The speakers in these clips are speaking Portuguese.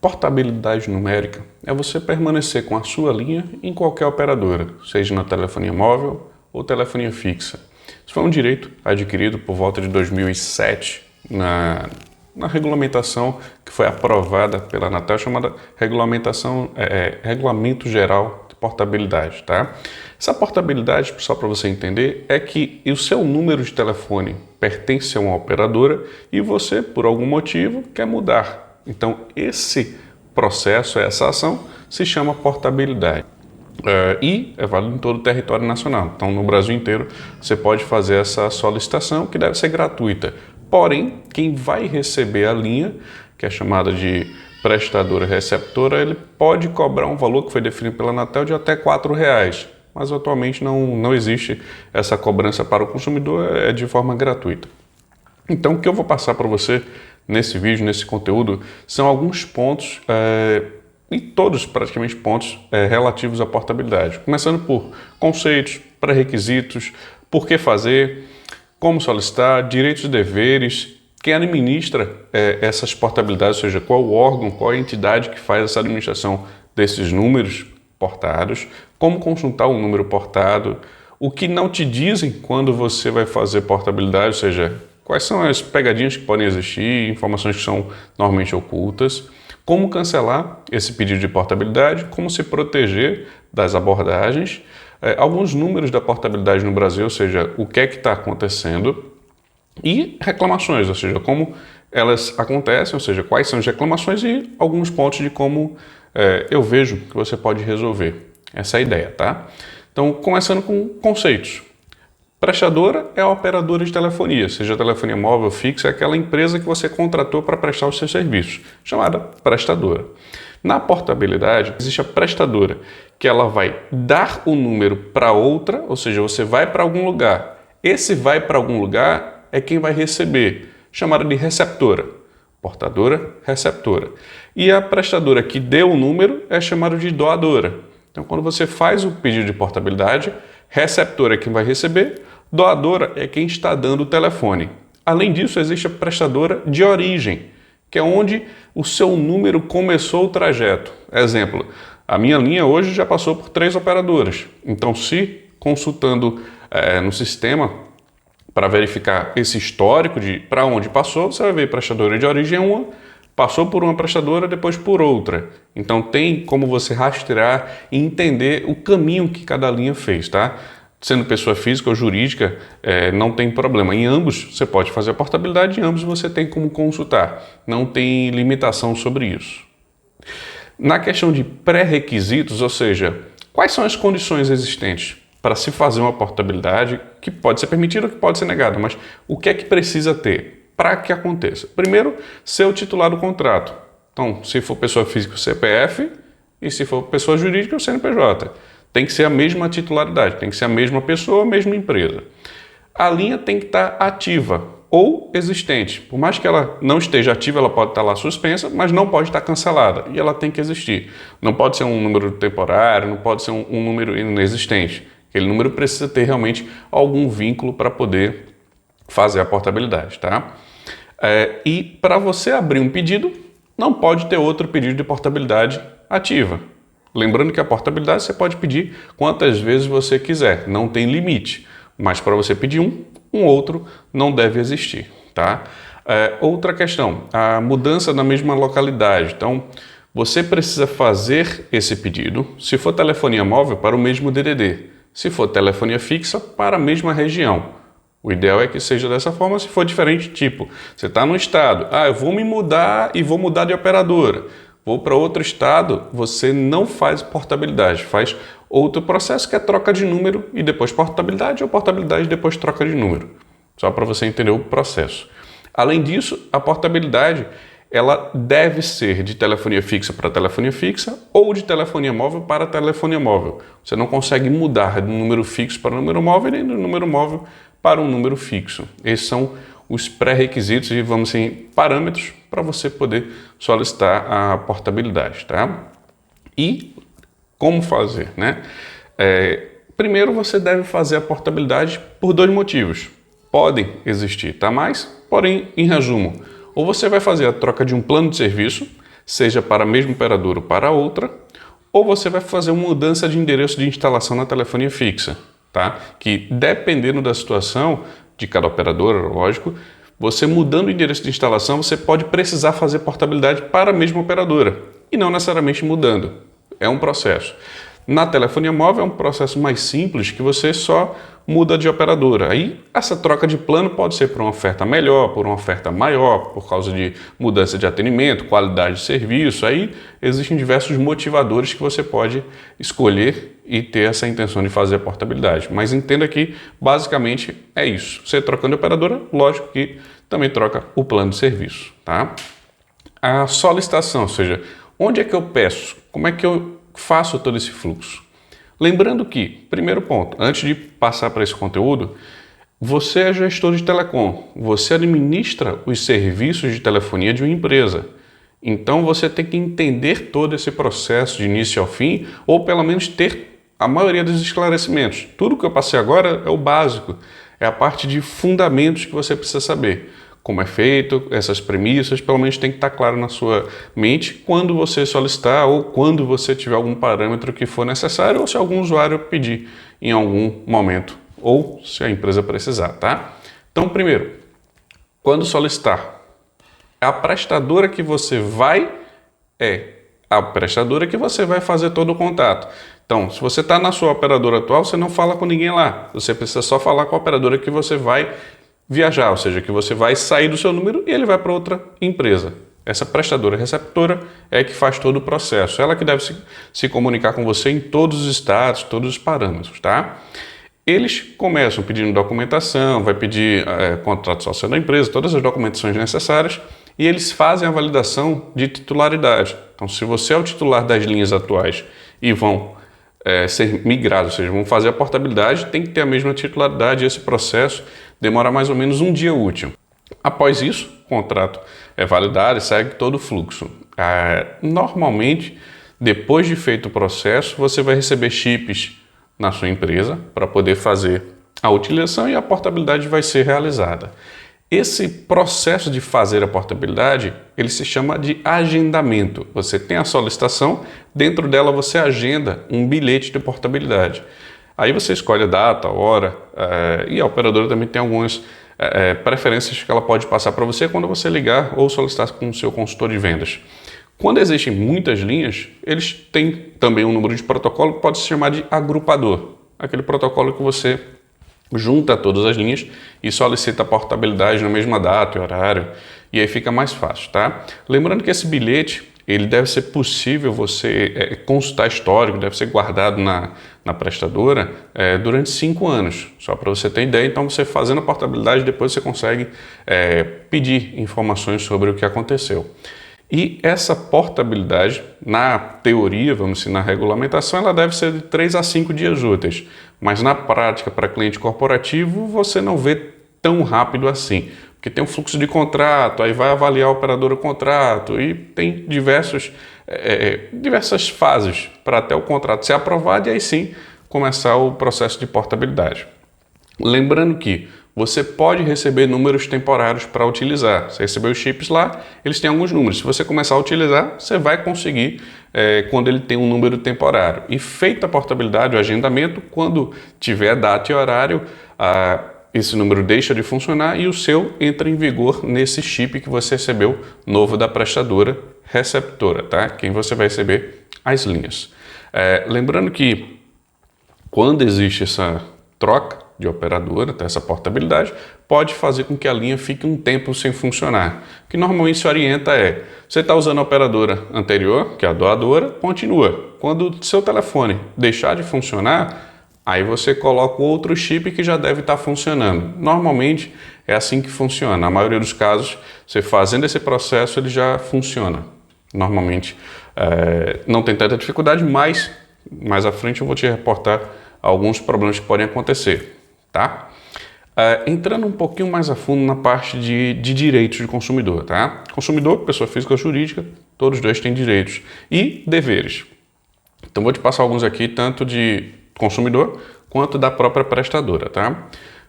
Portabilidade numérica é você permanecer com a sua linha em qualquer operadora, seja na telefonia móvel ou telefonia fixa. Isso foi um direito adquirido por volta de 2007 na regulamentação que foi aprovada pela Anatel, chamada Regulamento Geral de Portabilidade. Tá? Essa portabilidade, só para você entender, é que o seu número de telefone pertence a uma operadora e você, por algum motivo, quer mudar. Então, esse processo, essa ação, se chama portabilidade. E é válido em todo o território nacional. Então, no Brasil inteiro, você pode fazer essa solicitação, que deve ser gratuita. Porém, quem vai receber a linha, que é chamada de prestadora-receptora, ele pode cobrar um valor que foi definido pela Anatel de até R$4. Mas atualmente não existe essa cobrança para o consumidor, é de forma gratuita. Então, o que eu vou passar para você nesse vídeo, nesse conteúdo, são alguns pontos, e todos praticamente pontos relativos à portabilidade. Começando por conceitos, pré-requisitos, por que fazer, como solicitar, direitos e deveres, quem administra essas portabilidades, ou seja, qual o órgão, qual a entidade que faz essa administração desses números portados, como consultar o número portado, o que não te dizem quando você vai fazer portabilidade, ou seja, quais são as pegadinhas que podem existir, informações que são normalmente ocultas, como cancelar esse pedido de portabilidade, como se proteger das abordagens, alguns números da portabilidade no Brasil, ou seja, o que é que está acontecendo, e reclamações, ou seja, como elas acontecem, ou seja, quais são as reclamações e alguns pontos de como eu vejo que você pode resolver. Essa é a ideia, tá? Então, começando com conceitos. Prestadora é a operadora de telefonia, seja telefonia móvel, fixa, é aquela empresa que você contratou para prestar os seus serviços, chamada prestadora. Na portabilidade, existe a prestadora, que ela vai dar o número para outra, ou seja, você vai para algum lugar. Esse vai para algum lugar é quem vai receber, chamada de receptora. Portadora, receptora. E a prestadora que deu o número é chamada de doadora. Então, quando você faz o pedido de portabilidade, receptora é quem vai receber, doadora é quem está dando o telefone. Além disso, existe a prestadora de origem, que é onde o seu número começou o trajeto. Exemplo, a minha linha hoje já passou por 3 operadoras. Então, se consultando no sistema para verificar esse histórico de para onde passou, você vai ver prestadora de origem 1, passou por uma prestadora, depois por outra. Então tem como você rastrear e entender o caminho que cada linha fez, tá? Sendo pessoa física ou jurídica, não tem problema. Em ambos você pode fazer a portabilidade, em ambos você tem como consultar. Não tem limitação sobre isso. Na questão de pré-requisitos, ou seja, quais são as condições existentes para se fazer uma portabilidade, que pode ser permitida ou que pode ser negada, mas o que é que precisa ter para que aconteça? Primeiro, ser o titular do contrato. Então, se for pessoa física, o CPF, e se for pessoa jurídica, o CNPJ. Tem que ser a mesma titularidade, tem que ser a mesma pessoa, a mesma empresa. A linha tem que estar ativa ou existente. Por mais que ela não esteja ativa, ela pode estar lá suspensa, mas não pode estar cancelada. E ela tem que existir. Não pode ser um número temporário, não pode ser um número inexistente. Aquele número precisa ter realmente algum vínculo para poder fazer a portabilidade, tá? E para você abrir um pedido, não pode ter outro pedido de portabilidade ativa. Lembrando que a portabilidade você pode pedir quantas vezes você quiser, não tem limite. Mas para você pedir um outro não deve existir, tá? Outra questão, a mudança na mesma localidade. Então, você precisa fazer esse pedido, se for telefonia móvel, para o mesmo DDD. Se for telefonia fixa, para a mesma região. O ideal é que seja dessa forma. Se for diferente, tipo, você está no estado, eu vou me mudar e vou mudar de operadora. Vou para outro estado, você não faz portabilidade, faz outro processo que é troca de número e depois portabilidade ou portabilidade e depois troca de número. Só para você entender o processo. Além disso, a portabilidade ela deve ser de telefonia fixa para telefonia fixa ou de telefonia móvel para telefonia móvel. Você não consegue mudar do número fixo para o número móvel nem do número móvel para um número fixo. Esses são os pré-requisitos e, vamos assim, parâmetros para você poder solicitar a portabilidade, tá? E como fazer, né? Primeiro, você deve fazer a portabilidade por 2 motivos. Podem existir, tá? Mas, porém, em resumo, ou você vai fazer a troca de um plano de serviço, seja para a mesma operadora ou para outra, ou você vai fazer uma mudança de endereço de instalação na telefonia fixa, tá? Que dependendo da situação de cada operadora, lógico, você mudando o endereço de instalação, você pode precisar fazer portabilidade para a mesma operadora e não necessariamente mudando. É um processo. Na telefonia móvel é um processo mais simples que você só muda de operadora. Aí essa troca de plano pode ser por uma oferta melhor, por uma oferta maior, por causa de mudança de atendimento, qualidade de serviço. Aí existem diversos motivadores que você pode escolher e ter essa intenção de fazer a portabilidade. Mas entenda que basicamente é isso. Você trocando de operadora, lógico que também troca o plano de serviço, tá? A solicitação, ou seja, onde é que eu peço? Como é que eu faço todo esse fluxo? Lembrando que, primeiro ponto, antes de passar para esse conteúdo, você é gestor de telecom, você administra os serviços de telefonia de uma empresa. Então você tem que entender todo esse processo de início ao fim, ou pelo menos ter a maioria dos esclarecimentos. Tudo que eu passei agora é o básico, é a parte de fundamentos que você precisa saber. Como é feito, essas premissas, pelo menos tem que estar claro na sua mente quando você solicitar ou quando você tiver algum parâmetro que for necessário ou se algum usuário pedir em algum momento ou se a empresa precisar, tá? Então, primeiro, quando solicitar, a prestadora que você vai fazer todo o contato. Então, se você está na sua operadora atual, você não fala com ninguém lá. Você precisa só falar com a operadora que você vai viajar, ou seja, que você vai sair do seu número e ele vai para outra empresa. Essa prestadora receptora é que faz todo o processo. Ela que deve se comunicar com você em todos os estados, todos os parâmetros, tá? Eles começam pedindo documentação, vai pedir contrato social da empresa, todas as documentações necessárias e eles fazem a validação de titularidade. Então, se você é o titular das linhas atuais e vão ser migrados, ou seja, vão fazer a portabilidade, tem que ter a mesma titularidade e esse processo demora mais ou menos um dia útil. Após isso, o contrato é validado e segue todo o fluxo. Normalmente, depois de feito o processo, você vai receber chips na sua empresa para poder fazer a utilização e a portabilidade vai ser realizada. Esse processo de fazer a portabilidade, ele se chama de agendamento. Você tem a solicitação, dentro dela você agenda um bilhete de portabilidade. Aí você escolhe a data, a hora e a operadora também tem algumas preferências que ela pode passar para você quando você ligar ou solicitar com o seu consultor de vendas. Quando existem muitas linhas, eles têm também um número de protocolo que pode se chamar de agrupador. Aquele protocolo que você junta todas as linhas e solicita a portabilidade na mesma data e horário, e aí fica mais fácil, tá? Lembrando que esse bilhete, ele deve ser possível você consultar histórico, deve ser guardado na prestadora durante 5 anos, só para você ter ideia. Então, você fazendo a portabilidade, depois você consegue pedir informações sobre o que aconteceu. E essa portabilidade, na teoria, vamos dizer, na regulamentação, ela deve ser de 3 a 5 dias úteis. Mas na prática, para cliente corporativo, você não vê tão rápido assim. Porque tem um fluxo de contrato, aí vai avaliar a operadora o contrato e tem diversas fases para até o contrato ser aprovado e aí sim começar o processo de portabilidade. Lembrando que você pode receber números temporários para utilizar. Você recebeu os chips lá, eles têm alguns números. Se você começar a utilizar, você vai conseguir quando ele tem um número temporário. E feita a portabilidade, o agendamento, quando tiver data e horário, esse número deixa de funcionar e o seu entra em vigor nesse chip que você recebeu novo da prestadora receptora, tá? Quem você vai receber as linhas. Lembrando que quando existe essa troca de operadora, essa portabilidade, pode fazer com que a linha fique um tempo sem funcionar. O que normalmente se orienta você está usando a operadora anterior, que é a doadora, continua. Quando o seu telefone deixar de funcionar, aí você coloca outro chip que já deve estar funcionando. Normalmente é assim que funciona. Na maioria dos casos, você fazendo esse processo, ele já funciona. Normalmente não tem tanta dificuldade, mas mais à frente eu vou te reportar alguns problemas que podem acontecer, tá? Entrando um pouquinho mais a fundo na parte de direitos do consumidor, tá? Consumidor, pessoa física ou jurídica, todos dois têm direitos e deveres. Então vou te passar alguns aqui, tanto de consumidor quanto da própria prestadora, tá?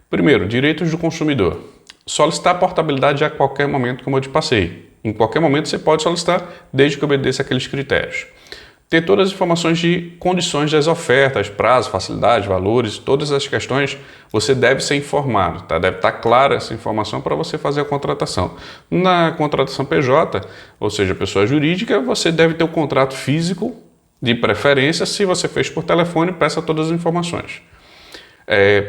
Primeiro, direitos do consumidor. Solicitar portabilidade a qualquer momento, como eu te passei. Em qualquer momento você pode solicitar, desde que obedeça aqueles critérios. Ter todas as informações de condições das ofertas, prazo, facilidade, valores, todas as questões, você deve ser informado, tá? Deve estar clara essa informação para você fazer a contratação. Na contratação PJ, ou seja, pessoa jurídica, você deve ter o contrato físico, de preferência. Se você fez por telefone, peça todas as informações.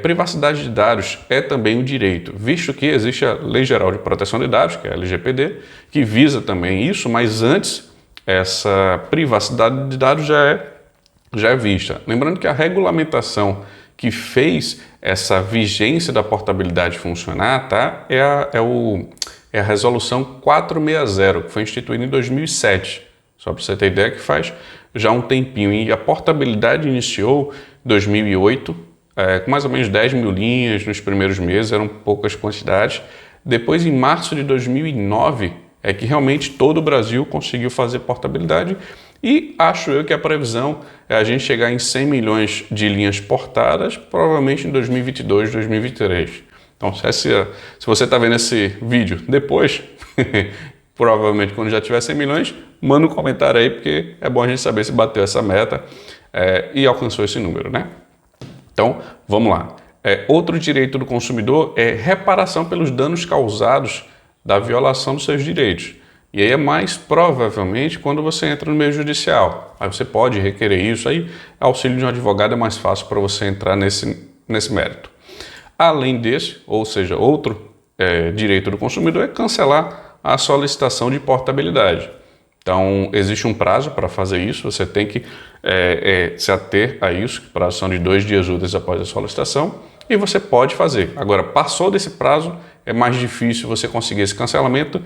Privacidade de dados é também um direito, visto que existe a Lei Geral de Proteção de Dados, que é a LGPD, que visa também isso, mas antes essa privacidade de dados já é vista. Lembrando que a regulamentação que fez essa vigência da portabilidade funcionar, tá? É a Resolução 460, que foi instituída em 2007. Só para você ter ideia que faz já um tempinho. E a portabilidade iniciou em 2008, com mais ou menos 10 mil linhas nos primeiros meses, eram poucas quantidades. Depois, em março de 2009, é que realmente todo o Brasil conseguiu fazer portabilidade e acho eu que a previsão é a gente chegar em 100 milhões de linhas portadas, provavelmente em 2022, 2023. Então, se você está vendo esse vídeo depois, provavelmente quando já tiver 100 milhões, manda um comentário aí, porque é bom a gente saber se bateu essa meta e alcançou esse número, né? Então, vamos lá. Outro direito do consumidor é reparação pelos danos causados da violação dos seus direitos. E aí é mais provavelmente quando você entra no meio judicial. Aí você pode requerer isso, aí auxílio de um advogado é mais fácil para você entrar nesse mérito. Além desse, ou seja, outro direito do consumidor é cancelar a solicitação de portabilidade. Então, existe um prazo para fazer isso, você tem que se ater a isso, que prazo são de 2 dias úteis após a solicitação, e você pode fazer. Agora, passou desse prazo, é mais difícil você conseguir esse cancelamento,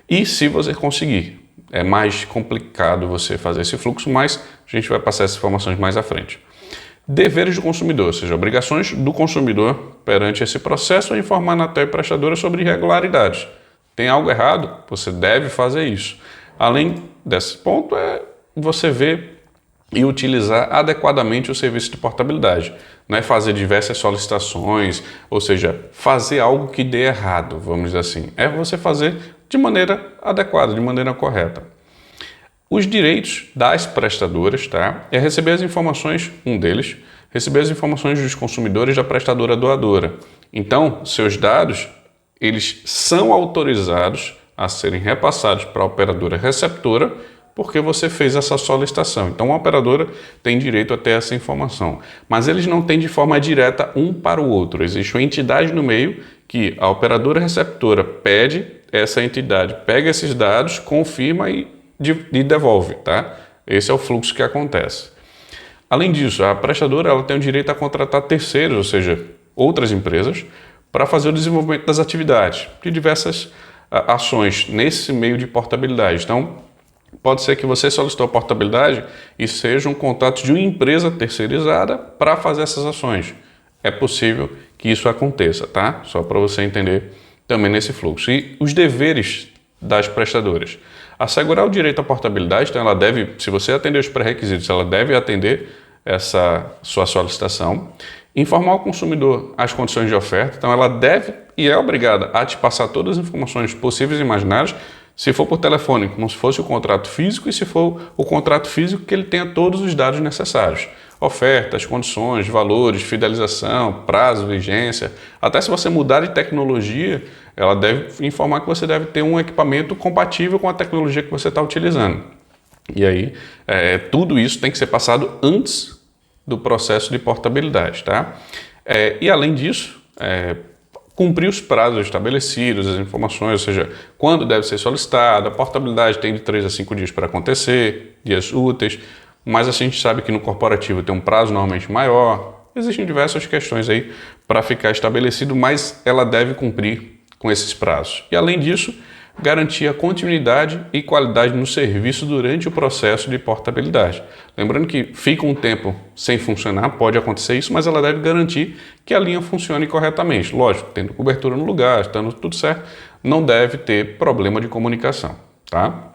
e se você conseguir, é mais complicado você fazer esse fluxo, mas a gente vai passar essas informações mais à frente. Deveres do consumidor, ou seja, obrigações do consumidor perante esse processo é informar a Anatel e prestadora sobre irregularidades. Tem algo errado? Você deve fazer isso. Além desse ponto, você ver e utilizar adequadamente o serviço de portabilidade. Não é fazer diversas solicitações, ou seja, fazer algo que dê errado, vamos dizer assim. É você fazer de maneira adequada, de maneira correta. Os direitos das prestadoras, tá? É receber as informações, um deles, receber as informações dos consumidores da prestadora doadora. Então, seus dados, eles são autorizados a serem repassados para a operadora receptora, porque você fez essa solicitação. Então, a operadora tem direito a ter essa informação. Mas eles não têm de forma direta um para o outro. Existe uma entidade no meio que a operadora receptora pede, essa entidade pega esses dados, confirma e devolve, tá? Esse é o fluxo que acontece. Além disso, a prestadora ela tem o direito a contratar terceiros, ou seja, outras empresas, para fazer o desenvolvimento das atividades, de diversas ações nesse meio de portabilidade. Então, pode ser que você solicitou a portabilidade e seja um contato de uma empresa terceirizada para fazer essas ações. É possível que isso aconteça, tá? Só para você entender também nesse fluxo. E os deveres das prestadoras. Assegurar o direito à portabilidade, então ela deve, se você atender os pré-requisitos, ela deve atender essa sua solicitação. Informar o consumidor as condições de oferta, então ela deve e é obrigada a te passar todas as informações possíveis e imaginárias, se for por telefone, como se fosse o contrato físico, e se for o contrato físico, que ele tenha todos os dados necessários. Ofertas, condições, valores, fidelização, prazo, vigência. Até se você mudar de tecnologia, ela deve informar que você deve ter um equipamento compatível com a tecnologia que você está utilizando. E aí, tudo isso tem que ser passado antes do processo de portabilidade, tá? E além disso, cumprir os prazos estabelecidos, as informações, ou seja, quando deve ser solicitada, a portabilidade tem de 3 a 5 dias para acontecer, dias úteis, mas a gente sabe que no corporativo tem um prazo normalmente maior, existem diversas questões aí para ficar estabelecido, mas ela deve cumprir com esses prazos. E além disso, garantir a continuidade e qualidade no serviço durante o processo de portabilidade. Lembrando que fica um tempo sem funcionar, pode acontecer isso, mas ela deve garantir que a linha funcione corretamente. Lógico, tendo cobertura no lugar, estando tudo certo, não deve ter problema de comunicação, tá?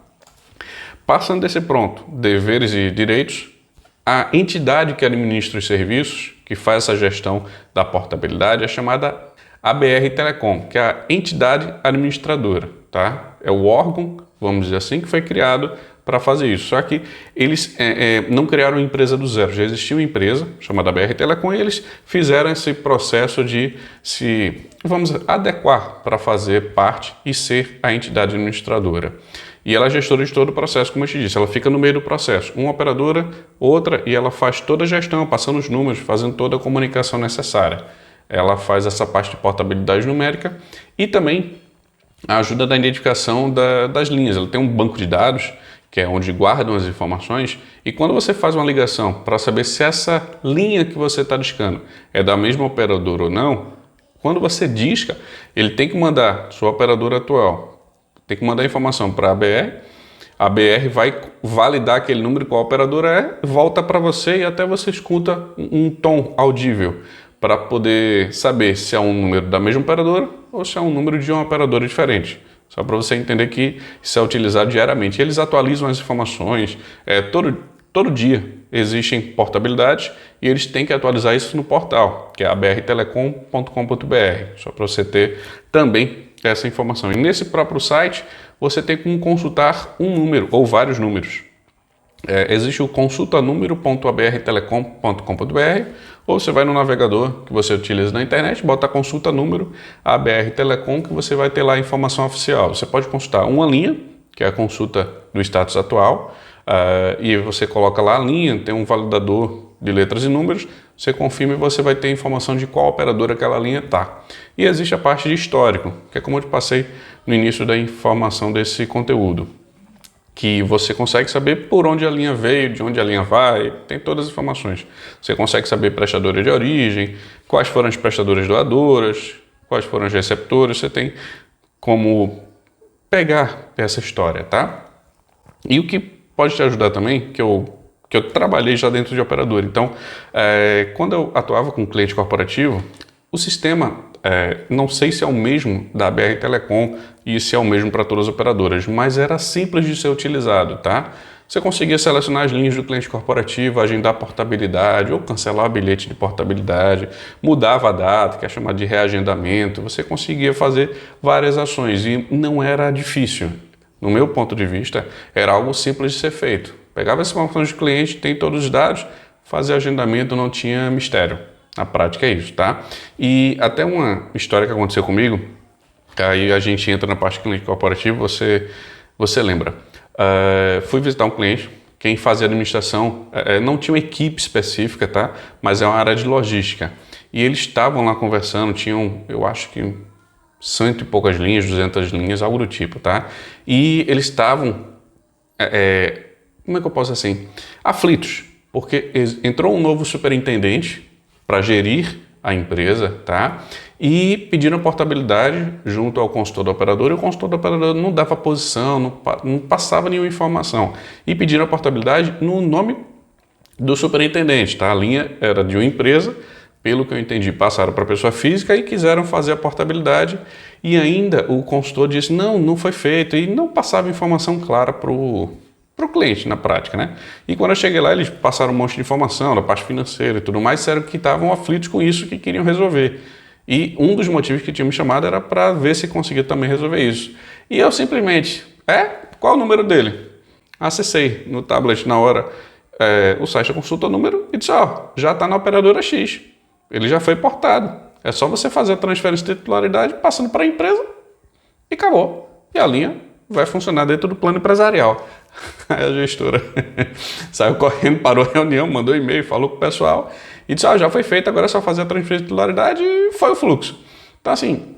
Passando desse ponto, deveres e direitos, a entidade que administra os serviços, que faz essa gestão da portabilidade, é chamada ABR Telecom, que é a entidade administradora, tá? É o órgão vamos dizer assim, que foi criado para fazer isso. Só que eles não criaram uma empresa do zero, já existia uma empresa chamada BR Telecom e eles fizeram esse processo de se, vamos adequar para fazer parte e ser a entidade administradora. E ela é gestora de todo o processo, como eu te disse, ela fica no meio do processo. Uma operadora, outra, e ela faz toda a gestão, passando os números, fazendo toda a comunicação necessária. Ela faz essa parte de portabilidade numérica e também ajuda na identificação das linhas. Ela tem um banco de dados, que é onde guardam as informações, e quando você faz uma ligação para saber se essa linha que você está discando é da mesma operadora ou não, quando você disca, ele tem que mandar sua operadora atual, tem que mandar a informação para a BR vai validar aquele número qual operadora é, volta para você e até você escuta um tom audível para poder saber se é um número da mesma operadora ou se é um número de uma operadora diferente. Só para você entender que isso é utilizado diariamente. Eles atualizam as informações, todo dia existem portabilidades e eles têm que atualizar isso no portal, que é abrtelecom.com.br, só para você ter também essa informação. E nesse próprio site você tem como consultar um número ou vários números. Existe o consultanúmero.abrtelecom.com.br ou você vai no navegador que você utiliza na internet, bota consulta número ABR Telecom que você vai ter lá a informação oficial. Você pode consultar uma linha, que é a consulta do status atual, e você coloca lá a linha, tem um validador de letras e números, você confirma e você vai ter informação de qual operadora aquela linha está. E existe a parte de histórico, que é como eu te passei no início da informação desse conteúdo, que você consegue saber por onde a linha veio, de onde a linha vai, tem todas as informações. Você consegue saber prestadora de origem, quais foram as prestadoras doadoras, quais foram os receptores, você tem como pegar essa história, tá? E o que pode te ajudar também, que eu trabalhei já dentro de operador. Então, quando eu atuava com cliente corporativo, o sistema, não sei se é o mesmo da BR Telecom e se é o mesmo para todas as operadoras, mas era simples de ser utilizado, tá? Você conseguia selecionar as linhas do cliente corporativo, agendar portabilidade ou cancelar o bilhete de portabilidade, mudava a data, que é chamado de reagendamento, você conseguia fazer várias ações e não era difícil. No meu ponto de vista, era algo simples de ser feito. Pegava essa informação de cliente, tem todos os dados, fazia agendamento, não tinha mistério. Na prática é isso, tá? E até uma história que aconteceu comigo, aí a gente entra na parte de cliente corporativo, você lembra. Fui visitar um cliente, quem fazia administração não tinha uma equipe específica, tá? Mas é uma área de logística. E eles estavam lá conversando, tinham, eu acho que 100 e poucas linhas, 200 linhas, algo do tipo, tá? E eles estavam, como é que eu posso dizer assim, aflitos, porque entrou um novo superintendente para gerir a empresa, tá? E pediram portabilidade junto ao consultor do operador, e o consultor do operador não dava posição, não passava nenhuma informação. E pediram a portabilidade no nome do superintendente, tá? A linha era de uma empresa, pelo que eu entendi, passaram para a pessoa física e quiseram fazer a portabilidade, e ainda o consultor disse, não foi feito, e não passava informação clara para o cliente na prática, né? E quando eu cheguei lá, eles passaram um monte de informação da parte financeira e tudo mais, disseram que estavam aflitos com isso, que queriam resolver. E um dos motivos que tinha me chamado era para ver se conseguia também resolver isso. E eu simplesmente, qual é o número dele? Acessei no tablet na hora o site da consulta número e disse, já está na operadora X. Ele já foi portado. É só você fazer a transferência de titularidade passando para a empresa e acabou. E a linha vai funcionar dentro do plano empresarial. Aí a gestora saiu correndo, parou a reunião, mandou e-mail, falou com o pessoal e disse, já foi feito, agora é só fazer a transferência de titularidade e foi o fluxo. Então assim,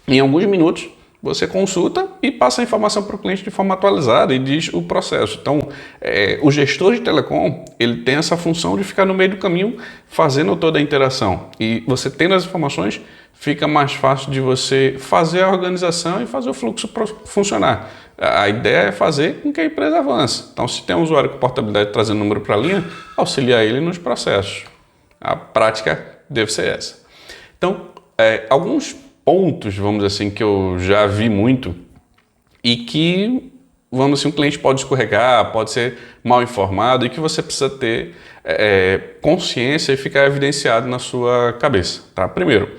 em alguns minutos você consulta e passa a informação para o cliente de forma atualizada e diz o processo. Então, o gestor de telecom, ele tem essa função de ficar no meio do caminho fazendo toda a interação. E você tendo as informações, fica mais fácil de você fazer a organização e fazer o fluxo funcionar. A ideia é fazer com que a empresa avance. Então, se tem um usuário com portabilidade trazendo número para a linha, auxiliar ele nos processos. A prática deve ser essa. Então, alguns pontos, vamos dizer assim, que eu já vi muito e que, vamos assim, um cliente pode escorregar, pode ser mal informado e que você precisa ter consciência e ficar evidenciado na sua cabeça, tá? Primeiro,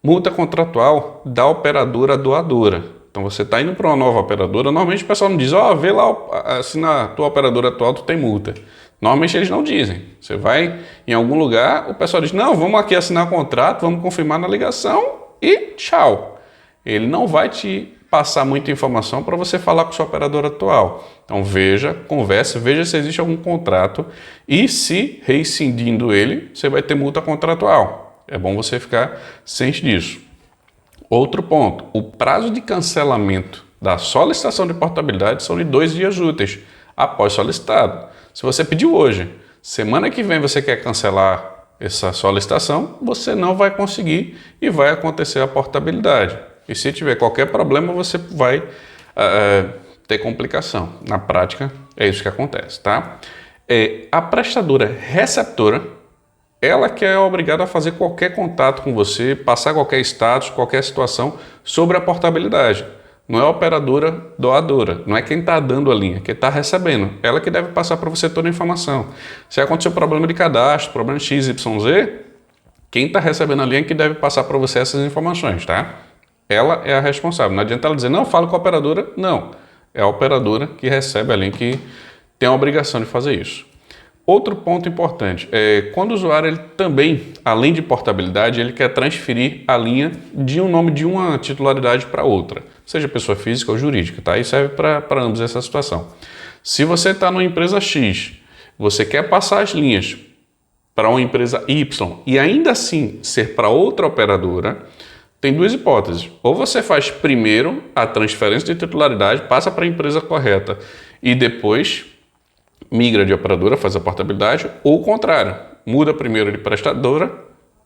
multa contratual da operadora doadora. Então você está indo para uma nova operadora, normalmente o pessoal não diz, vê lá, se na tua operadora atual tu tem multa. Normalmente eles não dizem. Você vai em algum lugar, o pessoal diz, não, vamos aqui assinar o contrato, vamos confirmar na ligação e tchau. Ele não vai te passar muita informação para você falar com sua operadora atual. Então veja, converse, veja se existe algum contrato e se rescindindo ele, você vai ter multa contratual. É bom você ficar ciente disso. Outro ponto, o prazo de cancelamento da solicitação de portabilidade são de 2 dias úteis após solicitado. Se você pediu hoje, semana que vem você quer cancelar essa solicitação, você não vai conseguir e vai acontecer a portabilidade. E se tiver qualquer problema, você vai ter complicação. Na prática, é isso que acontece, tá? A prestadora receptora, ela que é obrigada a fazer qualquer contato com você, passar qualquer status, qualquer situação sobre a portabilidade. Não é a operadora doadora, não é quem está dando a linha, quem está recebendo. Ela que deve passar para você toda a informação. Se acontecer problema de cadastro, problema XYZ, quem está recebendo a linha é que deve passar para você essas informações, tá? Ela é a responsável. Não adianta ela dizer, não, falo com a operadora. Não, é a operadora que recebe a linha, que tem a obrigação de fazer isso. Outro ponto importante é quando o usuário ele também, além de portabilidade, ele quer transferir a linha de um nome de uma titularidade para outra, seja pessoa física ou jurídica, tá? E serve para ambos essa situação. Se você está numa empresa X, você quer passar as linhas para uma empresa Y e ainda assim ser para outra operadora, tem duas hipóteses. Ou você faz primeiro a transferência de titularidade, passa para a empresa correta e depois migra de operadora, faz a portabilidade, ou o contrário, muda primeiro de prestadora,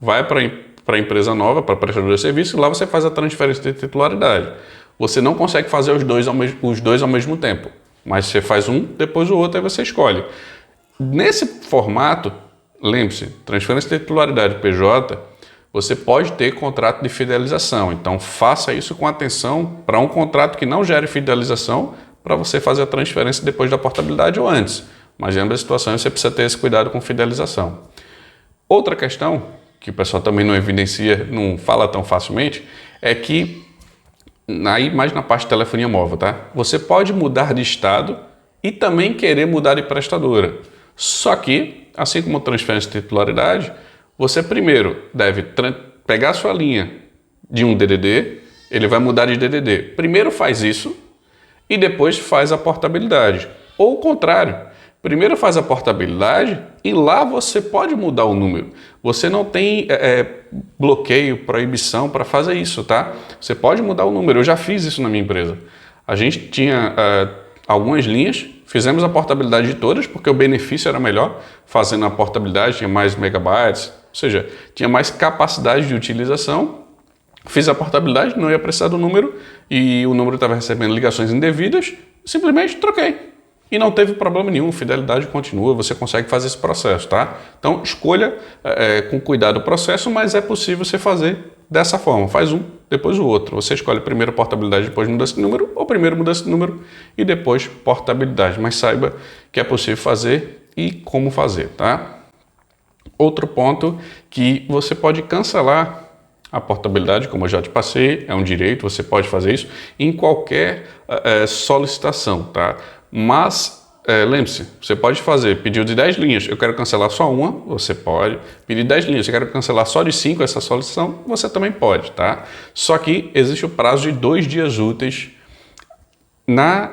vai para a empresa nova, para a prestadora de serviço, e lá você faz a transferência de titularidade. Você não consegue fazer os dois ao mesmo tempo, mas você faz um, depois o outro, aí você escolhe. Nesse formato, lembre-se, transferência de titularidade PJ, você pode ter contrato de fidelização, então faça isso com atenção para um contrato que não gere fidelização, para você fazer a transferência depois da portabilidade ou antes. Mas em ambas as situações você precisa ter esse cuidado com fidelização. Outra questão, que o pessoal também não evidencia, não fala tão facilmente, é que, aí mais na parte de telefonia móvel, tá? Você pode mudar de estado e também querer mudar de prestadora. Só que, assim como transferência de titularidade, você primeiro deve pegar a sua linha de um DDD, ele vai mudar de DDD. Primeiro faz isso, e depois faz a portabilidade. Ou o contrário, primeiro faz a portabilidade e lá você pode mudar o número. Você não tem bloqueio, proibição para fazer isso, tá? Você pode mudar o número. Eu já fiz isso na minha empresa. A gente tinha algumas linhas, fizemos a portabilidade de todas, porque o benefício era melhor. Fazendo a portabilidade, tinha mais megabytes, ou seja, tinha mais capacidade de utilização. Fiz a portabilidade, não ia precisar do número e o número estava recebendo ligações indevidas, simplesmente troquei. E não teve problema nenhum, fidelidade continua, você consegue fazer esse processo, tá? Então escolha com cuidado o processo, mas é possível você fazer dessa forma. Faz um, depois o outro. Você escolhe primeiro a portabilidade, depois mudança de número, ou primeiro mudança de número e depois portabilidade. Mas saiba que é possível fazer e como fazer, tá? Outro ponto que você pode cancelar a portabilidade, como eu já te passei, é um direito, você pode fazer isso em qualquer solicitação, tá? Mas, lembre-se, você pode fazer pedido de 10 linhas, eu quero cancelar só uma, você pode. Pedir 10 linhas, eu quero cancelar só de 5 essa solicitação, você também pode, tá? Só que existe o prazo de 2 dias úteis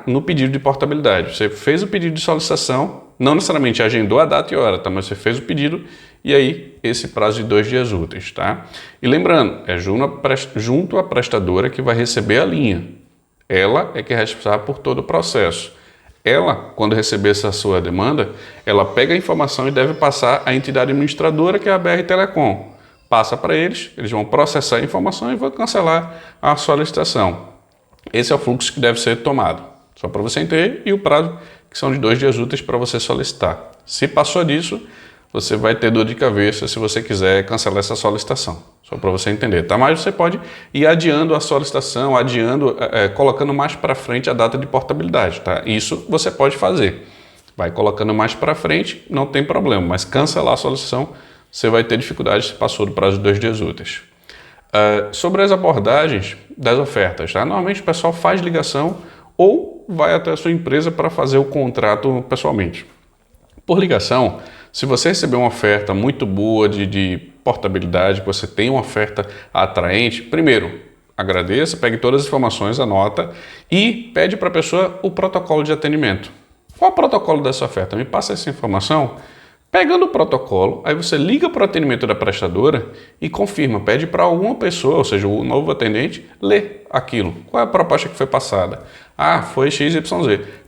no pedido de portabilidade. Você fez o pedido de solicitação, não necessariamente agendou a data e hora, tá? Mas você fez o pedido e aí esse prazo de 2 dias úteis, tá? E lembrando, é junto à prestadora que vai receber a linha. Ela é que é responsável por todo o processo. Ela, quando receber essa sua demanda, ela pega a informação e deve passar à entidade administradora, que é a BR Telecom. Passa para eles vão processar a informação e vão cancelar a solicitação. Esse é o fluxo que deve ser tomado. Só para você entender, e o prazo, que são de 2 dias úteis para você solicitar. Se passou disso, você vai ter dor de cabeça se você quiser cancelar essa solicitação. Só para você entender, tá? Mas você pode ir adiando a solicitação, colocando mais para frente a data de portabilidade, tá? Isso você pode fazer. Vai colocando mais para frente, não tem problema. Mas cancelar a solicitação, você vai ter dificuldade se passou do prazo de 2 dias úteis. Sobre as abordagens das ofertas, tá? Normalmente o pessoal faz ligação ou vai até a sua empresa para fazer o contrato pessoalmente. Por ligação, se você receber uma oferta muito boa de portabilidade, que você tem uma oferta atraente, primeiro, agradeça, pegue todas as informações, anota e pede para a pessoa o protocolo de atendimento. Qual é o protocolo dessa oferta? Me passa essa informação. Pegando o protocolo, aí você liga para o atendimento da prestadora e confirma, pede para alguma pessoa, ou seja, o novo atendente, ler aquilo. Qual é a proposta que foi passada? Ah, foi XYZ.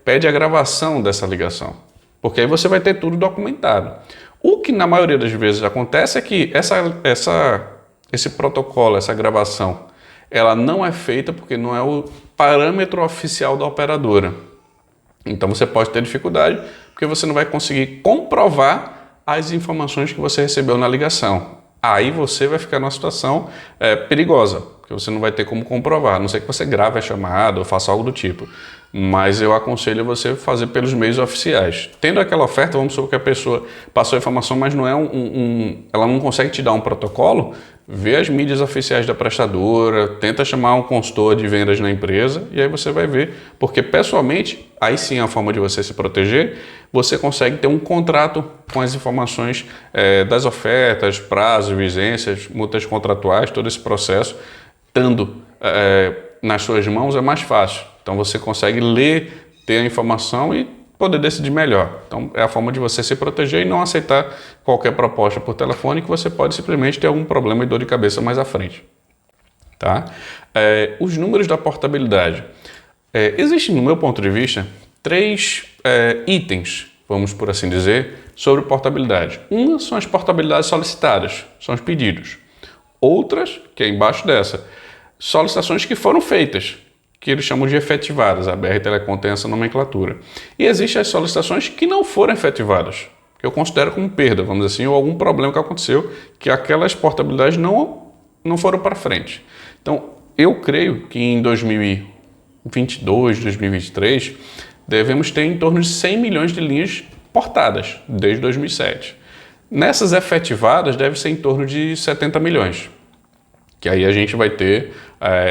Pede a gravação dessa ligação, porque aí você vai ter tudo documentado. O que na maioria das vezes acontece é que esse protocolo, essa gravação, ela não é feita porque não é o parâmetro oficial da operadora. Então você pode ter dificuldade porque você não vai conseguir comprovar as informações que você recebeu na ligação. Aí você vai ficar numa situação perigosa, porque você não vai ter como comprovar, a não ser que você grave a chamada ou faça algo do tipo. Mas eu aconselho você fazer pelos meios oficiais. Tendo aquela oferta, vamos supor que a pessoa passou a informação, mas não é ela não consegue te dar um protocolo, vê as mídias oficiais da prestadora, tenta chamar um consultor de vendas na empresa e aí você vai ver, porque pessoalmente, aí sim é a forma de você se proteger, você consegue ter um contrato com as informações das ofertas, prazos, vigências, multas contratuais, todo esse processo, estando nas suas mãos é mais fácil. Então você consegue ler, ter a informação e poder decidir melhor. Então é a forma de você se proteger e não aceitar qualquer proposta por telefone que você pode simplesmente ter algum problema e dor de cabeça mais à frente. Tá? Os números da portabilidade. Existem, no meu ponto de vista, 3 itens, vamos por assim dizer, sobre portabilidade. Uma são as portabilidades solicitadas, são os pedidos. Outras, que é embaixo dessa, solicitações que foram feitas, que eles chamam de efetivadas. A BR Telecom tem essa nomenclatura. E existem as solicitações que não foram efetivadas, que eu considero como perda, vamos dizer assim, ou algum problema que aconteceu, que aquelas portabilidades não foram para frente. Então, eu creio que em 2022, 2023, devemos ter em torno de 100 milhões de linhas portadas, desde 2007. Nessas efetivadas, deve ser em torno de 70 milhões. Que aí a gente vai ter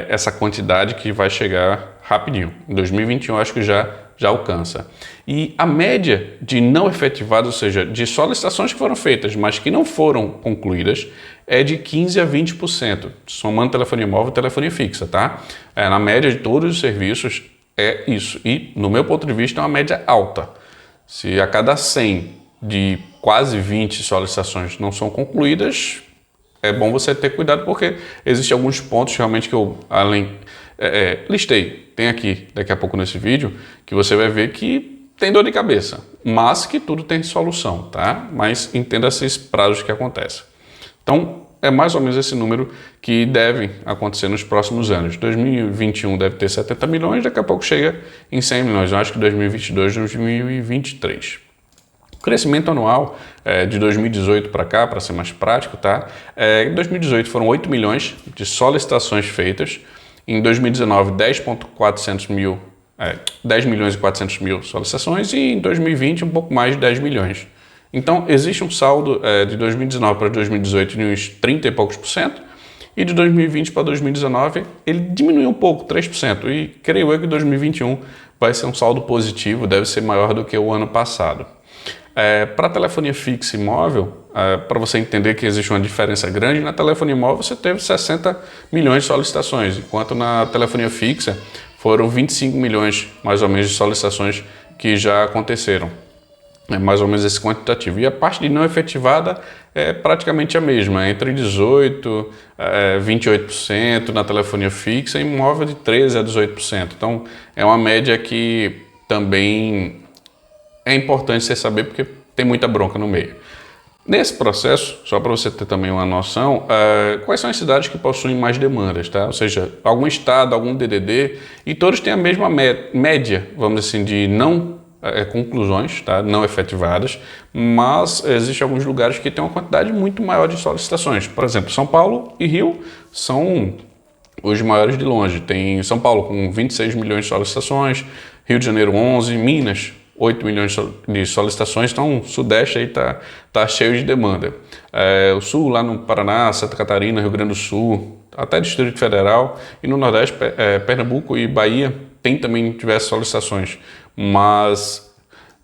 essa quantidade que vai chegar rapidinho. Em 2021 acho que já alcança. E a média de não efetivadas, ou seja, de solicitações que foram feitas, mas que não foram concluídas, é de 15% a 20%, somando telefonia móvel e telefonia fixa, tá? Na média de todos os serviços é isso. E, no meu ponto de vista, é uma média alta. Se a cada 100 de quase 20 solicitações não são concluídas, é bom você ter cuidado porque existem alguns pontos realmente que eu listei. Tem aqui, daqui a pouco nesse vídeo, que você vai ver que tem dor de cabeça, mas que tudo tem solução, tá? Mas entenda esses prazos que acontecem. Então, é mais ou menos esse número que deve acontecer nos próximos anos. 2021 deve ter 70 milhões, daqui a pouco chega em 100 milhões. Eu acho que 2022, 2023. O crescimento anual de 2018 para cá, para ser mais prático, tá? Em 2018 foram 8 milhões de solicitações feitas. Em 2019, 10 milhões e 400 mil solicitações. E em 2020, um pouco mais de 10 milhões. Então, existe um saldo de 2019 para 2018 de uns 30 e poucos por cento. E de 2020 para 2019, ele diminuiu um pouco, 3%. E creio eu que 2021 vai ser um saldo positivo, deve ser maior do que o ano passado. Para telefonia fixa e móvel, para você entender que existe uma diferença grande, na telefonia móvel você teve 60 milhões de solicitações, enquanto na telefonia fixa foram 25 milhões, mais ou menos, de solicitações que já aconteceram. É mais ou menos esse quantitativo. E a parte de não efetivada é praticamente a mesma, entre 18% e 28% na telefonia fixa e móvel de 13% a 18%. Então, é uma média que também é importante você saber porque tem muita bronca no meio. Nesse processo, só para você ter também uma noção, quais são as cidades que possuem mais demandas, tá? Ou seja, algum estado, algum DDD, e todos têm a mesma média, vamos dizer assim, de não conclusões, tá? Não efetivadas, mas existem alguns lugares que têm uma quantidade muito maior de solicitações. Por exemplo, São Paulo e Rio são os maiores de longe. Tem São Paulo com 26 milhões de solicitações, Rio de Janeiro 11, Minas 8 milhões de solicitações, então o Sudeste aí tá cheio de demanda. O Sul, lá no Paraná, Santa Catarina, Rio Grande do Sul, até Distrito Federal, e no Nordeste, Pernambuco e Bahia tem também diversas solicitações, mas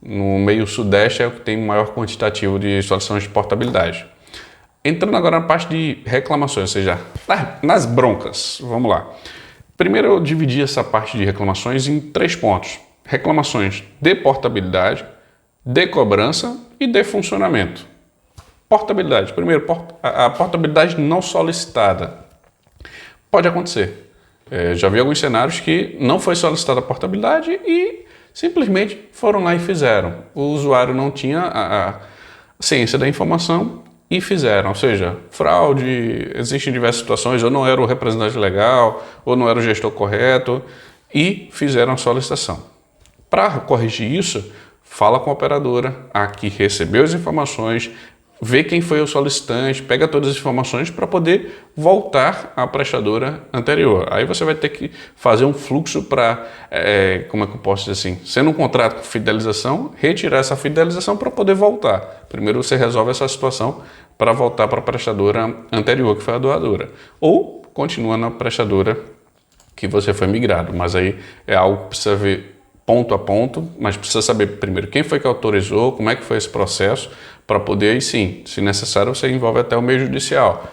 no meio Sudeste é o que tem maior quantitativo de solicitações de portabilidade. Entrando agora na parte de reclamações, ou seja, nas broncas, vamos lá. Primeiro eu dividi essa parte de reclamações em 3 pontos. Reclamações de portabilidade, de cobrança e de funcionamento. Portabilidade. Primeiro, a portabilidade não solicitada. Pode acontecer. Já vi alguns cenários que não foi solicitada a portabilidade e simplesmente foram lá e fizeram. O usuário não tinha a ciência da informação e fizeram, ou seja, fraude, existem diversas situações, ou não era o representante legal, ou não era o gestor correto, e fizeram a solicitação. Para corrigir isso, fala com a operadora, a que recebeu as informações, vê quem foi o solicitante, pega todas as informações para poder voltar à prestadora anterior. Aí você vai ter que fazer um fluxo para, como é que eu posso dizer assim, sendo um contrato com fidelização, retirar essa fidelização para poder voltar. Primeiro você resolve essa situação para voltar para a prestadora anterior, que foi a doadora. Ou continua na prestadora que você foi migrado, mas aí é algo que precisa ver ponto a ponto, mas precisa saber primeiro quem foi que autorizou, como é que foi esse processo, para poder, sim, se necessário, você envolve até o meio judicial.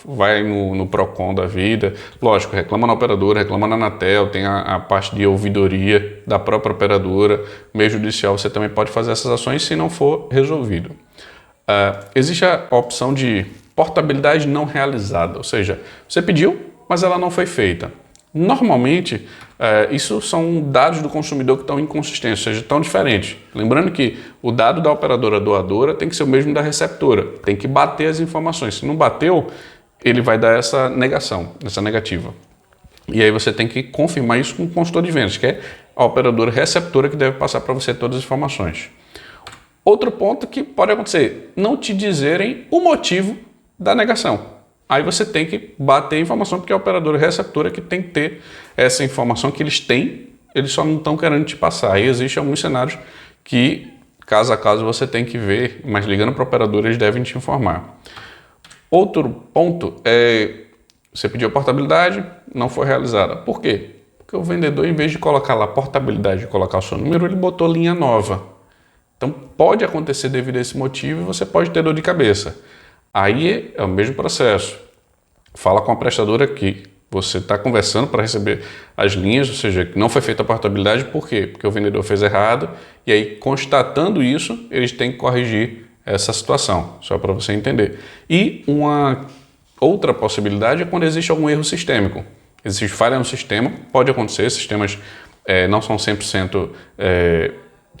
Vai no PROCON da vida, lógico, reclama na operadora, reclama na Anatel, tem a parte de ouvidoria da própria operadora, meio judicial, você também pode fazer essas ações se não for resolvido. Existe a opção de portabilidade não realizada, ou seja, você pediu, mas ela não foi feita. Normalmente, isso são dados do consumidor que estão inconsistentes, ou seja, estão diferentes. Lembrando que o dado da operadora doadora tem que ser o mesmo da receptora, tem que bater as informações. Se não bateu, ele vai dar essa negação, essa negativa. E aí você tem que confirmar isso com o consultor de vendas, que é a operadora receptora que deve passar para você todas as informações. Outro ponto que pode acontecer, não te dizerem o motivo da negação. Aí você tem que bater a informação, porque é a operadora receptora que tem que ter essa informação que eles têm, eles só não estão querendo te passar. Aí existem alguns cenários que, caso a caso, você tem que ver, mas ligando para a operadora, eles devem te informar. Outro ponto é, você pediu a portabilidade, não foi realizada. Por quê? Porque o vendedor, em vez de colocar lá portabilidade e colocar o seu número, ele botou linha nova. Então pode acontecer devido a esse motivo e você pode ter dor de cabeça. Aí é o mesmo processo. Fala com a prestadora que você está conversando para receber as linhas, ou seja, que não foi feita a portabilidade, por quê? Porque o vendedor fez errado e aí, constatando isso, eles têm que corrigir essa situação, só para você entender. E uma outra possibilidade é quando existe algum erro sistêmico. Existe falha no sistema, pode acontecer, sistemas não são 100%,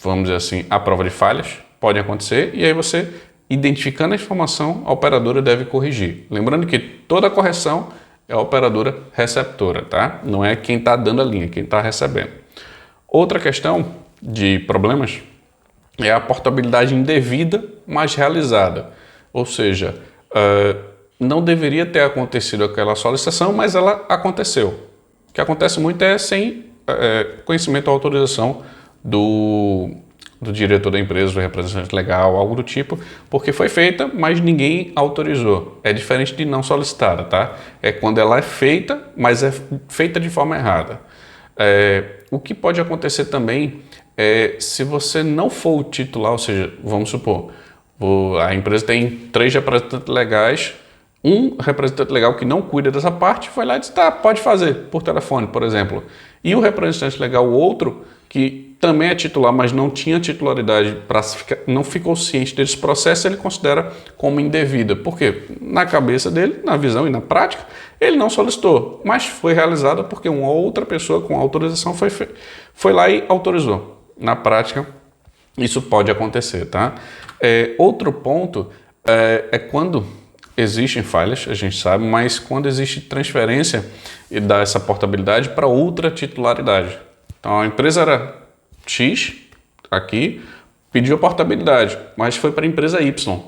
vamos dizer assim, à prova de falhas, pode acontecer, e aí você, identificando a informação, a operadora deve corrigir. Lembrando que toda correção é a operadora receptora, tá? Não é quem está dando a linha, quem está recebendo. Outra questão de problemas é a portabilidade indevida, mas realizada. Ou seja, não deveria ter acontecido aquela solicitação, mas ela aconteceu. O que acontece muito é sem conhecimento ou autorização do diretor da empresa, do representante legal, algo do tipo, porque foi feita, mas ninguém autorizou. É diferente de não solicitada, tá? É quando ela é feita, mas é feita de forma errada. O que pode acontecer também é se você não for o titular, ou seja, vamos supor, a empresa tem 3 representantes legais, um representante legal que não cuida dessa parte foi lá e disse, tá, pode fazer por telefone, por exemplo. E o representante legal, o outro, que também é titular, mas não tinha titularidade, não ficou ciente desse processo, ele considera como indevida. Por quê? Na cabeça dele, na visão e na prática, ele não solicitou, mas foi realizada porque uma outra pessoa com autorização foi lá e autorizou. Na prática, isso pode acontecer, tá? Outro ponto é quando existem falhas, a gente sabe, mas quando existe transferência e dá essa portabilidade para outra titularidade. Então a empresa era X, aqui, pediu a portabilidade, mas foi para a empresa Y.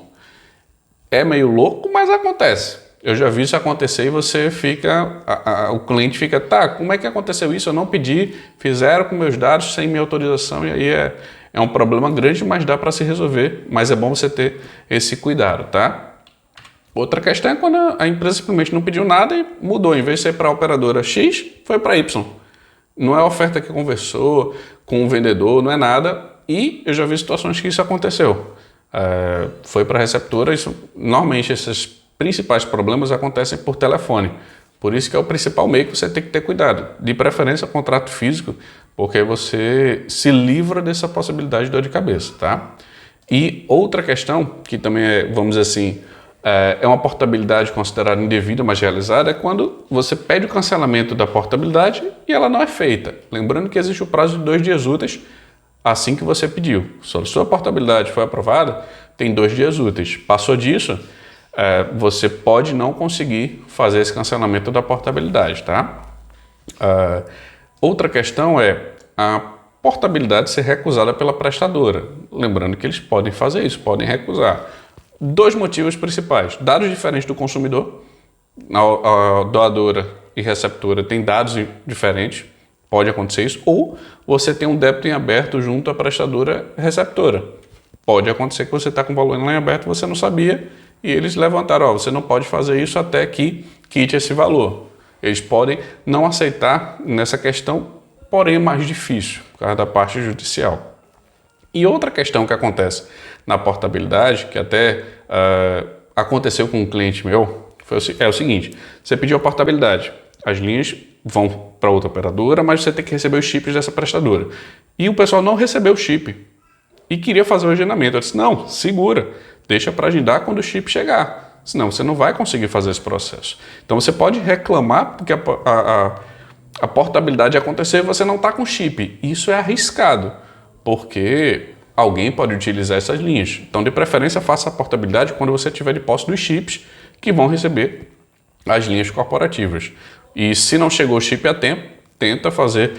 É meio louco, mas acontece. Eu já vi isso acontecer e você fica, o cliente fica, tá, como é que aconteceu isso? Eu não pedi, fizeram com meus dados sem minha autorização e aí É um problema grande, mas dá para se resolver, mas é bom você ter esse cuidado, tá? Outra questão é quando a empresa simplesmente não pediu nada e mudou. Em vez de ser para a operadora X, foi para Y. Não é a oferta que conversou com o vendedor, não é nada. E eu já vi situações que isso aconteceu. Foi para a receptora. Normalmente esses principais problemas acontecem por telefone. Por isso que é o principal meio que você tem que ter cuidado. De preferência, contrato físico, porque você se livra dessa possibilidade de dor de cabeça, tá? E outra questão, que também é, vamos dizer assim, é uma portabilidade considerada indevida, mas realizada, é quando você pede o cancelamento da portabilidade e ela não é feita. Lembrando que existe o prazo de 2 dias úteis assim que você pediu. Se a sua portabilidade foi aprovada, tem 2 dias úteis. Passou disso, você pode não conseguir fazer esse cancelamento da portabilidade, tá? Outra questão é a portabilidade ser recusada pela prestadora. Lembrando que eles podem fazer isso, podem recusar. 2 motivos principais: dados diferentes do consumidor, a doadora e receptora têm dados diferentes, pode acontecer isso, ou você tem um débito em aberto junto à prestadora e receptora. Pode acontecer que você está com o valor em aberto e você não sabia, e eles levantaram, você não pode fazer isso até que quite esse valor. Eles podem não aceitar nessa questão, porém é mais difícil, por causa da parte judicial. E outra questão que acontece na portabilidade, que até aconteceu com um cliente meu, é o seguinte: você pediu a portabilidade, as linhas vão para outra operadora, mas você tem que receber os chips dessa prestadora. E o pessoal não recebeu o chip e queria fazer o agendamento. Eu disse, não, segura, deixa para agendar quando o chip chegar, senão você não vai conseguir fazer esse processo. Então você pode reclamar porque a portabilidade acontecer e você não está com chip. Isso é arriscado, porque alguém pode utilizar essas linhas. Então, de preferência, faça a portabilidade quando você tiver de posse dos chips que vão receber as linhas corporativas. E se não chegou o chip a tempo, tenta fazer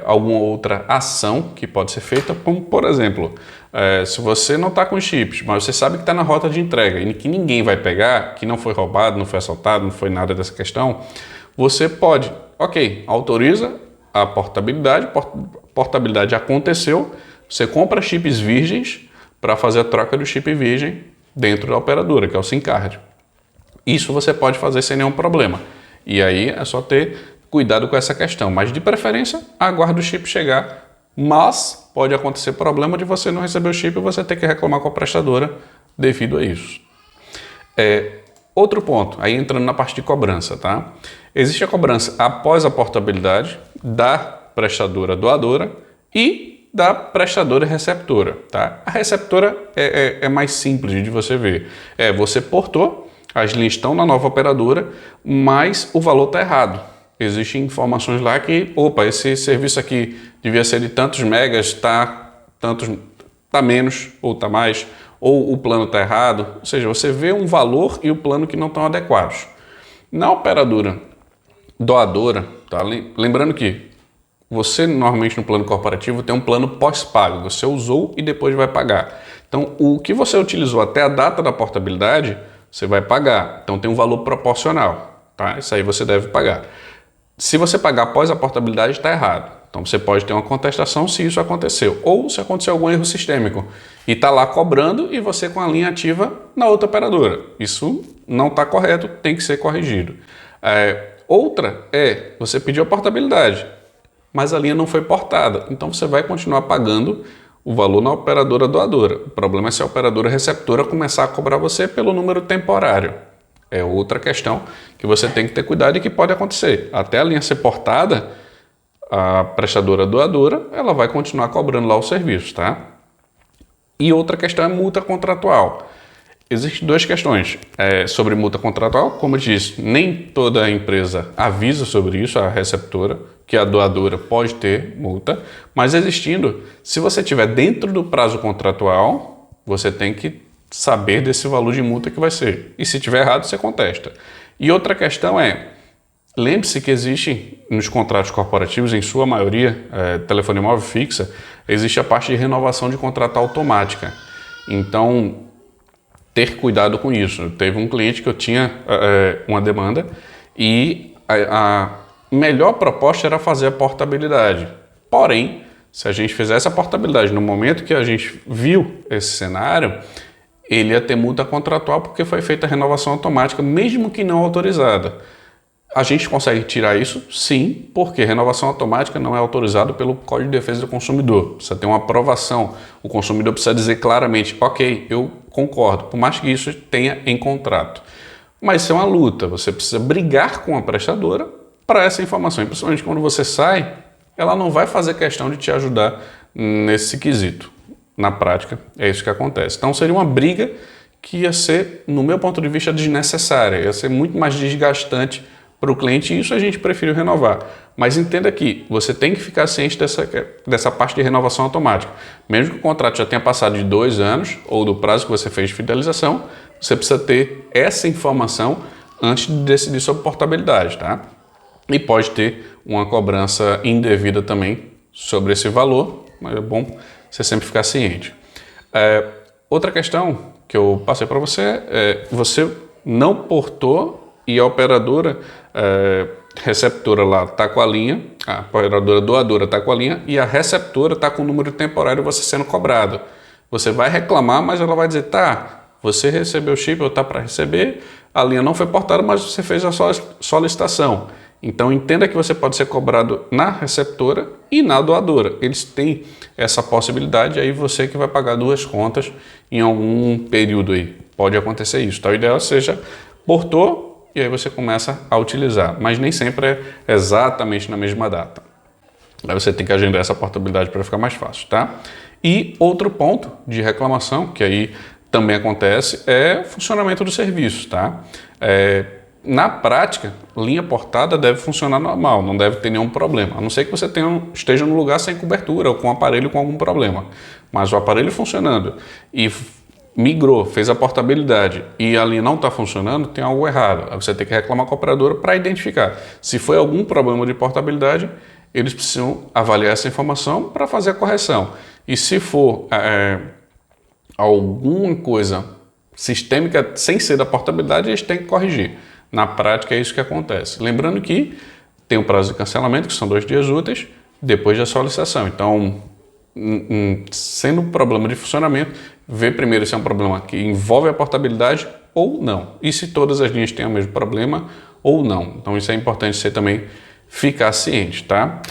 alguma outra ação que pode ser feita, como, por exemplo, se você não está com os chips, mas você sabe que está na rota de entrega e que ninguém vai pegar, que não foi roubado, não foi assaltado, não foi nada dessa questão, você pode, autoriza a portabilidade, portabilidade aconteceu, você compra chips virgens para fazer a troca do chip virgem dentro da operadora, que é o SIM card. Isso você pode fazer sem nenhum problema. E aí é só ter cuidado com essa questão. Mas de preferência, aguarde o chip chegar. Mas pode acontecer problema de você não receber o chip e você ter que reclamar com a prestadora devido a isso. Outro ponto, aí entrando na parte de cobrança, tá? Existe a cobrança após a portabilidade da prestadora doadora e da prestadora receptora, tá? A receptora é mais simples de você ver. Você portou, as linhas estão na nova operadora, mas o valor está errado. Existem informações lá que, esse serviço aqui devia ser de tantos megas, tá menos ou tá mais, ou o plano está errado. Ou seja, você vê um valor e o plano que não estão adequados. Na operadora doadora, tá? Lembrando que você normalmente no plano corporativo tem um plano pós-pago, você usou e depois vai pagar. Então, o que você utilizou até a data da portabilidade, você vai pagar. Então, tem um valor proporcional, tá? Isso aí você deve pagar. Se você pagar após a portabilidade, está errado. Então, você pode ter uma contestação se isso aconteceu. Ou se aconteceu algum erro sistêmico e está lá cobrando e você com a linha ativa na outra operadora. Isso não está correto, tem que ser corrigido. Outra você pediu a portabilidade, mas a linha não foi portada. Então, você vai continuar pagando o valor na operadora doadora. O problema é se a operadora receptora começar a cobrar você pelo número temporário. É outra questão que você tem que ter cuidado e que pode acontecer. Até a linha ser portada, a prestadora doadora, ela vai continuar cobrando lá o serviço, tá? E outra questão é multa contratual. Existem 2 questões sobre multa contratual. Como eu disse, nem toda empresa avisa sobre isso, a receptora, que a doadora pode ter multa, mas existindo, se você estiver dentro do prazo contratual, você tem que saber desse valor de multa que vai ser. E se estiver errado, você contesta. E outra questão lembre-se que existe nos contratos corporativos, em sua maioria, telefonia móvel fixa, existe a parte de renovação de contrato automática. Então, ter cuidado com isso. Teve um cliente que eu tinha uma demanda e a melhor proposta era fazer a portabilidade. Porém, Se a gente fizesse a portabilidade no momento que a gente viu esse cenário, ele ia ter multa contratual porque foi feita a renovação automática, mesmo que não autorizada. A gente consegue tirar isso? Sim, porque renovação automática não é autorizado pelo Código de Defesa do Consumidor. Precisa ter uma aprovação. O consumidor precisa dizer claramente, ok, eu concordo, por mais que isso tenha em contrato. Mas isso é uma luta, você precisa brigar com a prestadora para essa informação. E principalmente quando você sai, ela não vai fazer questão de te ajudar nesse quesito. Na prática, é isso que acontece. Então seria uma briga que ia ser, no meu ponto de vista, desnecessária. Ia ser muito mais desgastante para o cliente e isso a gente preferiu renovar. Mas entenda que você tem que ficar ciente dessa parte de renovação automática. Mesmo que o contrato já tenha passado de 2 anos ou do prazo que você fez de fidelização, você precisa ter essa informação antes de decidir sobre portabilidade, tá? E pode ter uma cobrança indevida também sobre esse valor, mas é bom você sempre ficar ciente. Outra questão que eu passei para você é você não portou e a operadora receptora lá está com a linha, a operadora doadora está com a linha e a receptora está com o número temporário você sendo cobrado. Você vai reclamar, mas ela vai dizer, tá, você recebeu o chip ou está para receber, a linha não foi portada, mas você fez a solicitação. Então entenda que você pode ser cobrado na receptora e na doadora. Eles têm essa possibilidade, aí você que vai pagar 2 contas em algum período aí. Pode acontecer isso, tá? O ideal seja portou e aí você começa a utilizar, mas nem sempre é exatamente na mesma data. Aí você tem que agendar essa portabilidade para ficar mais fácil, tá? E outro ponto de reclamação, que aí também acontece, é o funcionamento do serviço, tá? Na prática, linha portada deve funcionar normal, não deve ter nenhum problema, a não ser que você esteja num lugar sem cobertura ou com um aparelho com algum problema. Mas o aparelho funcionando e migrou, fez a portabilidade e a linha não está funcionando, tem algo errado. Aí você tem que reclamar com a operadora para identificar. Se foi algum problema de portabilidade, eles precisam avaliar essa informação para fazer a correção. E se for alguma coisa sistêmica sem ser da portabilidade, eles têm que corrigir. Na prática é isso que acontece. Lembrando que tem o prazo de cancelamento, que são 2 dias úteis, depois da solicitação. Então, sendo um problema de funcionamento, vê primeiro se é um problema que envolve a portabilidade ou não. E se todas as linhas têm o mesmo problema ou não. Então isso é importante você também ficar ciente, tá?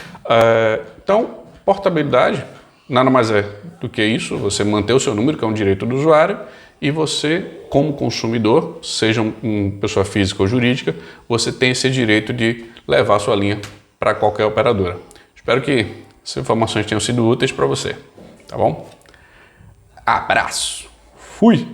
Então, portabilidade nada mais é do que isso, você manter o seu número, que é um direito do usuário, e você, como consumidor, seja uma pessoa física ou jurídica, você tem esse direito de levar a sua linha para qualquer operadora. Espero que essas informações tenham sido úteis para você, tá bom? Abraço! Fui!